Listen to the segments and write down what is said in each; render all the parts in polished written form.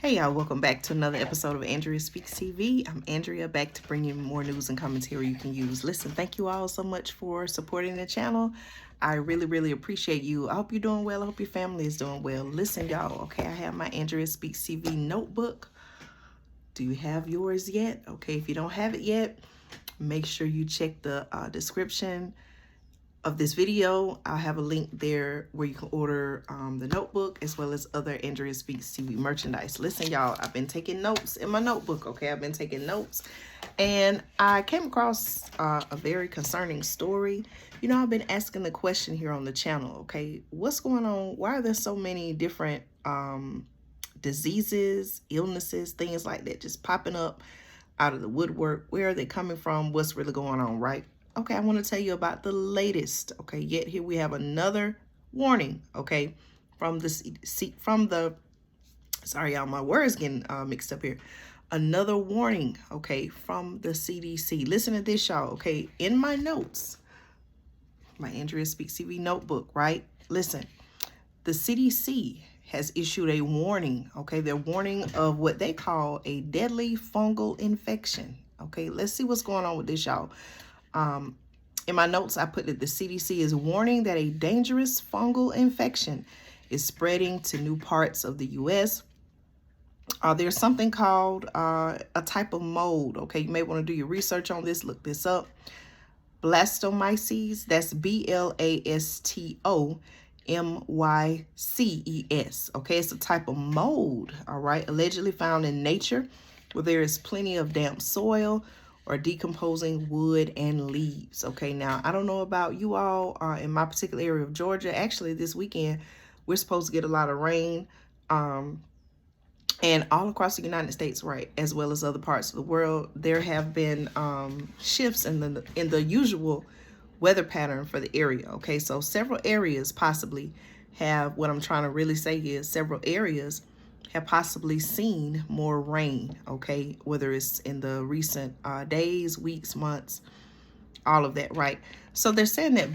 Hey y'all, welcome back to another episode of Andrea Speaks TV. I'm Andrea, back to bring you more news and commentary you can use. Listen, thank you all so much for supporting the channel. I really appreciate you. I hope you're doing well. I hope your family is doing well. Listen, y'all, okay, I have my Andrea Speaks TV notebook. Do you have yours yet? Okay, if you don't have it yet, make sure you check the description of this video. I'll have a link there where you can order the notebook as well as other Andrea Speaks TV merchandise. Listen, y'all, I've been taking notes in my notebook, okay? I've been taking notes, and I came across a very concerning story. You know, I've been asking the question here on the channel, okay? What's going on? Why are there so many different diseases, illnesses, things like that just popping up out of the woodwork? Where are they coming from? What's really going on, right? Okay, I want to tell you about the latest. Okay, yet here we have another warning. Okay, from sorry y'all, my words getting mixed up here. Another warning. Okay, from the CDC. Listen to this, y'all. Okay, in my notes, my Andrea Speaks TV notebook. Right. Listen, the CDC has issued a warning. Okay, they're warning of what they call a deadly fungal infection. Okay, let's see what's going on with this, y'all. In my notes, I put that the CDC is warning that a dangerous fungal infection is spreading to new parts of the U.S. There's something called a type of mold. Okay, you may want to do your research on this, look this up. Blastomyces, that's Blastomyces. Okay, it's a type of mold, all right, allegedly found in nature where there is plenty of damp soil or decomposing wood and leaves. Okay, now I don't know about you all in my particular area of Georgia. Actually, this weekend we're supposed to get a lot of rain, and all across the United States, right, as well as other parts of the world. There have been shifts in the usual weather pattern for the area. Okay, so several areas possibly have, what I'm trying to really say is, several areas have possibly seen more rain, okay, whether it's in the recent days, weeks, months, all of that, right? So they're saying that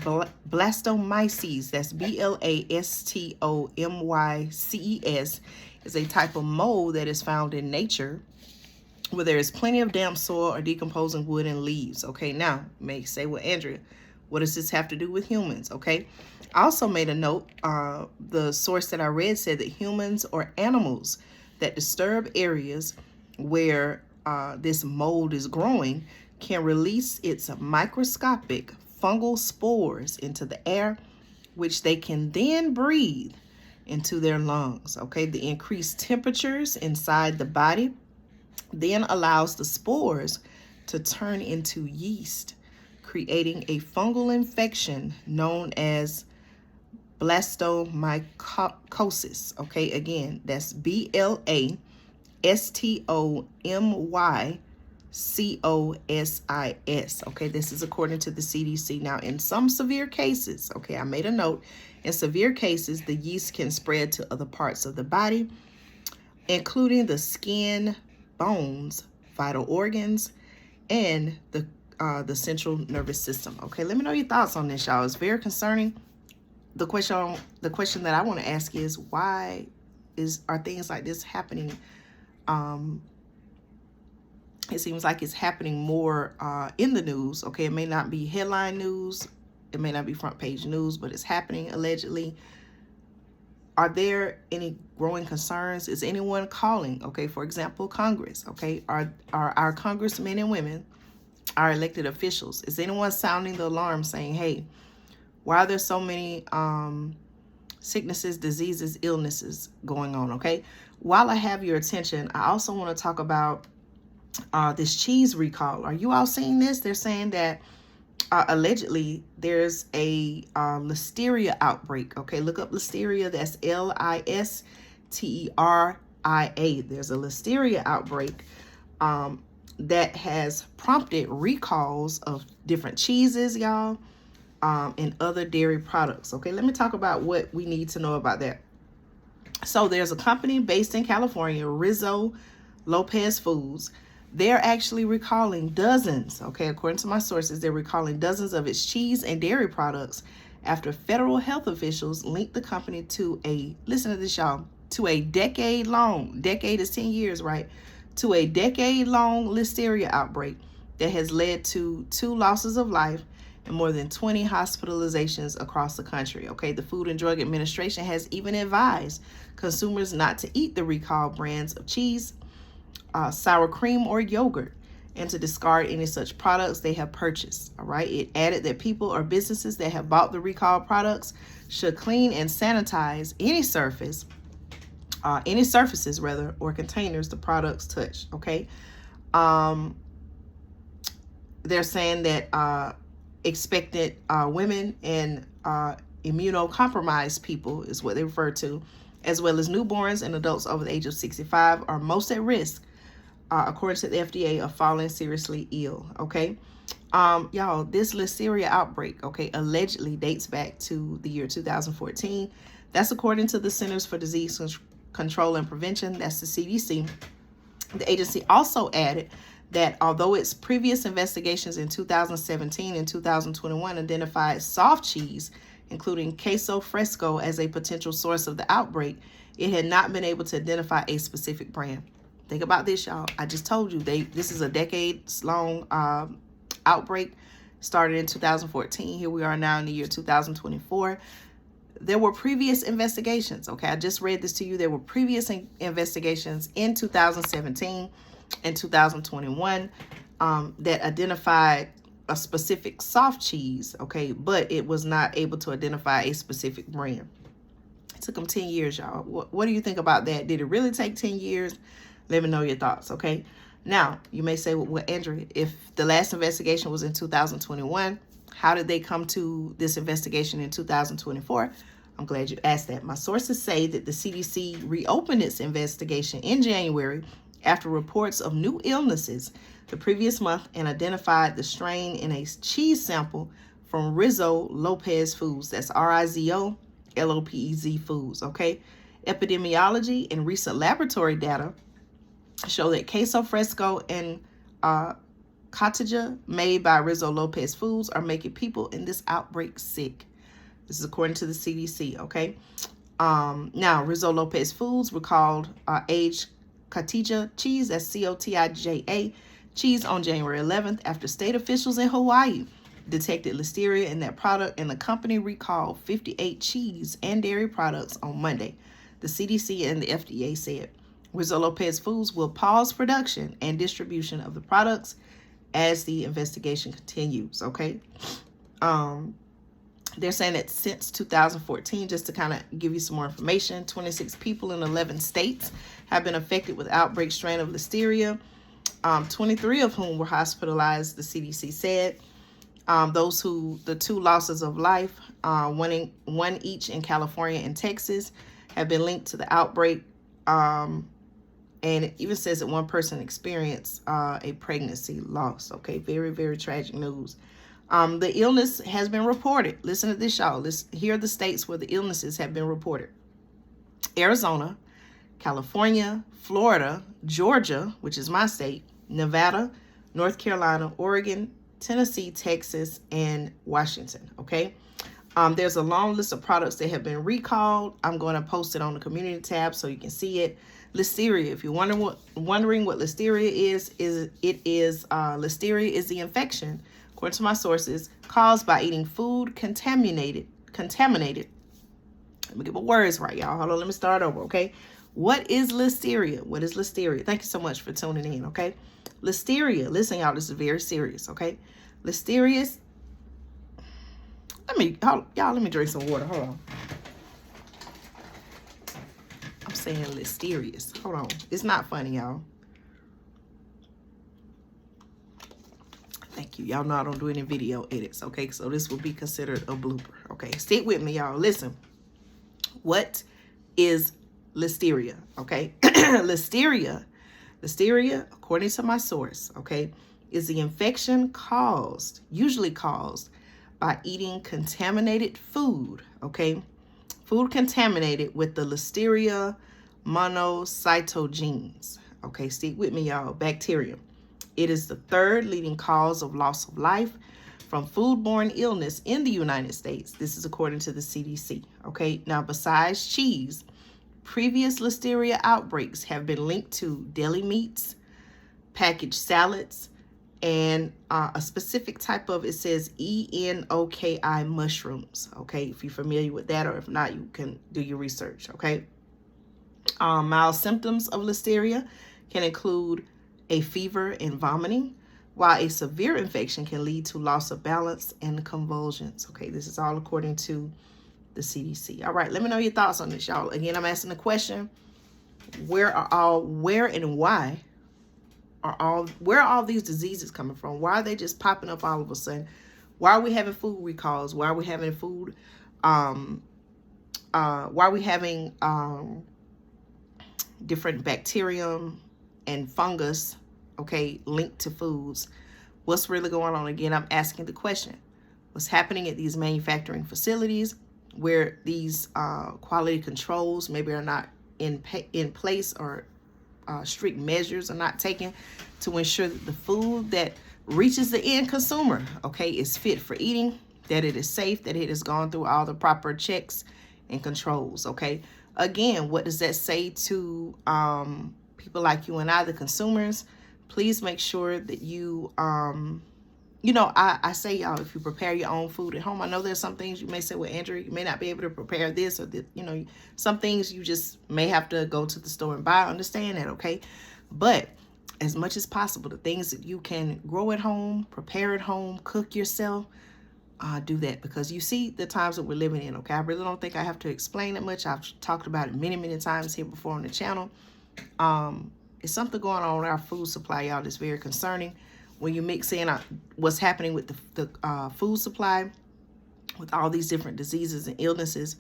blastomyces, that's Blastomyces, is a type of mold that is found in nature where there is plenty of damp soil or decomposing wood and leaves. Okay, now you may say, well, Andrea, what does this have to do with humans? Okay, I also made a note. The source that I read said that humans or animals that disturb areas where this mold is growing can release its microscopic fungal spores into the air, which they can then breathe into their lungs. Okay, the increased temperatures inside the body then allows the spores to turn into yeast, creating a fungal infection known as blastomycosis. Okay, again, that's Blastomycosis. Okay, this is according to the CDC. Now, in some severe cases, okay, I made a note, in severe cases, the yeast can spread to other parts of the body, including the skin, bones, vital organs, and the central nervous system. Okay, let me know your thoughts on this, y'all. It's very concerning. The question that I want to ask is, why are things like this happening? It seems like it's happening more in the news. Okay, it may not be headline news, it may not be front page news, but it's happening allegedly. Are there any growing concerns? Is anyone calling? Okay, for example, Congress. Okay, are our congressmen and women, our elected officials, is anyone sounding the alarm saying, hey, why are there so many sicknesses, diseases, illnesses going on? Okay, while I have your attention, I also want to talk about this cheese recall. Are you all seeing this? They're saying that allegedly there's a listeria outbreak. Okay, look up listeria. That's Listeria. There's a listeria outbreak that has prompted recalls of different cheeses, y'all, and other dairy products. Okay, let me talk about what we need to know about that. So there's a company based in California, Rizzo Lopez Foods. They're actually recalling dozens, okay, according to my sources, they're recalling dozens of its cheese and dairy products after federal health officials linked the company to listen to this, y'all, to a decade is 10 years, right? To a decade-long listeria outbreak that has led to 2 losses of life and more than 20 hospitalizations across the country. Okay, the Food and Drug Administration has even advised consumers not to eat the recalled brands of cheese, sour cream, or yogurt, and to discard any such products they have purchased. All right, it added that people or businesses that have bought the recalled products should clean and sanitize any surfaces or containers the products touch. Okay, they're saying that expectant women and immunocompromised people is what they refer to, as well as newborns and adults over the age of 65 are most at risk, according to the FDA, of falling seriously ill. Okay, y'all, this listeria outbreak, okay, allegedly dates back to the year 2014. That's according to the Centers for Disease Control and Prevention. That's the CDC. The agency also added that although its previous investigations in 2017 and 2021 identified soft cheese, including queso fresco, as a potential source of the outbreak, it had not been able to identify a specific brand. Think about this, y'all. I just told you this is a decades-long outbreak. Started in 2014. Here we are now in the year 2024. There were previous investigations. Okay, I just read this to you. There were previous investigations in 2017 and 2021 that identified a specific soft cheese, okay, but it was not able to identify a specific brand. It took them 10 years, y'all. What do you think about that? Did it really take 10 years? Let me know your thoughts, okay? Now, you may say, well, Andrea, if the last investigation was in 2021, how did they come to this investigation in 2024? I'm glad you asked that. My sources say that the CDC reopened its investigation in January after reports of new illnesses the previous month and identified the strain in a cheese sample from Rizzo Lopez Foods. That's Rizzo Lopez Foods, okay? Epidemiology and recent laboratory data show that queso fresco and cottage made by Rizzo Lopez Foods are making people in this outbreak sick. This is according to the CDC, okay? Now, Rizzo Lopez Foods recalled aged cotija cheese, that's Cotija cheese, on January 11th after state officials in Hawaii detected listeria in that product, and the company recalled 58 cheese and dairy products on Monday. The CDC and the FDA said Rizzo Lopez Foods will pause production and distribution of the products as the investigation continues, okay? They're saying that since 2014, just to kind of give you some more information, 26 people in 11 states have been affected with outbreak strain of listeria, 23 of whom were hospitalized, the CDC said. The 2 losses of life, one each in California and Texas, have been linked to the outbreak. And it even says that one person experienced a pregnancy loss. Okay, very, very tragic news. The illness has been reported. Listen to this, y'all. Here are the states where the illnesses have been reported: Arizona, California, Florida, Georgia, which is my state, Nevada, North Carolina, Oregon, Tennessee, Texas, and Washington, okay? There's a long list of products that have been recalled. I'm going to post it on the community tab so you can see it. Listeria, if you're wondering what listeria is listeria is the infection, according to my sources, caused by eating food contaminated. Let me get my words right, y'all. Hold on, let me start over, okay? What is listeria? What is listeria? Thank you so much for tuning in, okay? Listeria, listen, y'all, this is very serious, okay? Listeria, let me drink some water. Hold on. I'm saying listerious. Hold on. It's not funny, y'all. Thank you. Y'all know I don't do any video edits, okay? So this will be considered a blooper, okay? Stick with me, y'all. Listen. What is listeria, okay? Listeria, according to my source, okay, is the infection usually caused by eating contaminated food, okay? Food contaminated with the Listeria monocytogenes, okay? Stick with me, y'all. Bacterium. It is the 3rd leading cause of loss of life from foodborne illness in the United States. This is according to the CDC, okay? Now, besides cheese, Previous listeria outbreaks have been linked to deli meats, packaged salads, and a specific type of, it says enoki mushrooms. Okay, if you're familiar with that, or if not, you can do your research. Okay. Mild symptoms of listeria can include a fever and vomiting, while a severe infection can lead to loss of balance and convulsions. Okay, this is all according to the CDC. All right, let me know your thoughts on this, y'all. Again, I'm asking the question: where and why where are all these diseases coming from? Why are they just popping up all of a sudden? Why are we having food recalls? Why are we having food? Why are we having different bacterium and fungus, okay, linked to foods? What's really going on? Again, I'm asking the question: what's happening at these manufacturing facilities where these quality controls maybe are not in place, or strict measures are not taken to ensure that the food that reaches the end consumer, okay, is fit for eating, that it is safe, that it has gone through all the proper checks and controls. Okay, again, what does that say to people like you and I, the consumers? Please make sure that you I say, y'all, if you prepare your own food at home, I know there's some things you may say, well, Andrea, you may not be able to prepare this or this, some things you just may have to go to the store and buy. I understand that, okay? But as much as possible, the things that you can grow at home, prepare at home, cook yourself, do that, because you see the times that we're living in, okay? I really don't think I have to explain it much. I've talked about it many, many times here before on the channel. It's something going on with our food supply, y'all, that's very concerning. When you mix in what's happening with the food supply, with all these different diseases and illnesses,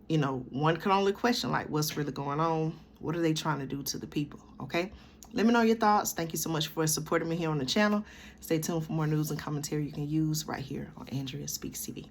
one can only question, like, what's really going on? What are they trying to do to the people? Okay, let me know your thoughts. Thank you so much for supporting me here on the channel. Stay tuned for more news and commentary you can use right here on Andrea Speaks TV.